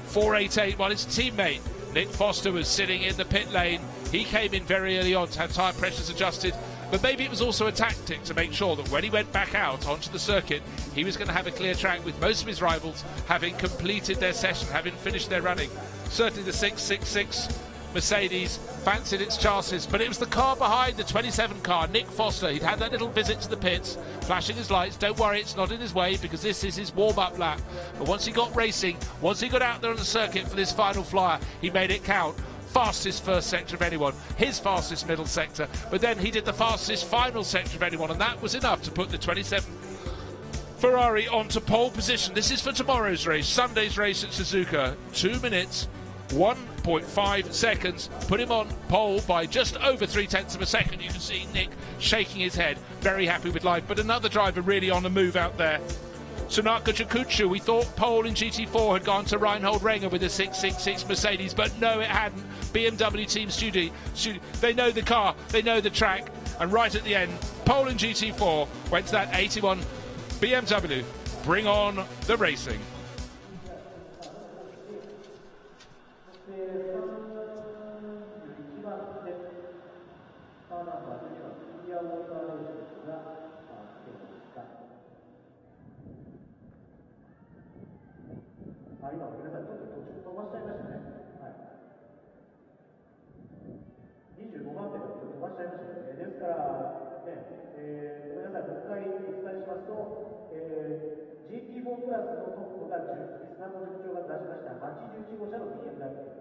A: 488, while his teammate Nick Foster was sitting in the pit lane. He came in very early on to have tyre pressures adjusted But maybe it was also a tactic to make sure that when he went back out onto the circuit, he was going to have a clear track with most of his rivals having completed their session, having finished their running. Certainly the 666 Mercedes fancied its chances, but it was the car behind, the 27 car, Nick Foster. He'd had that little visit to the pits, flashing his lights. Don't worry, it's not in his way because this is his warm-up lap. But once he got racing, once he got out there on the circuit for this final flyer, he made it count. Fastest first sector of anyone, his fastest middle sector, but then he did the fastest final sector of anyone, and that was enough to put the 27 Ferrari onto pole position. This is for tomorrow's race, Sunday's race at Suzuka. 2 minutes 1.5 seconds put him on pole by just over 0.3 of a second. You can see Nick shaking his head, very happy with life, but another driver really on the move out there. Sunaka Chikuchu, we thought pole in GT4 had gone to Reinhold Renger with a 666 Mercedes, but no, it hadn't. BMW Team Studio, they know the car, they know the track, and right at the end, pole in GT4 went to that 81 BMW. Bring on the racing.
B: GT4 クラスのトップが日産の塾長が出しました81号車の BMW、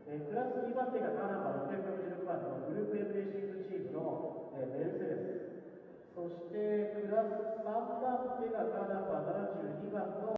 B: クラス2番手がカーナンバー666番のグループ M レーシングチームのメルセデス、そしてクラス3番手がカーナンバー72番の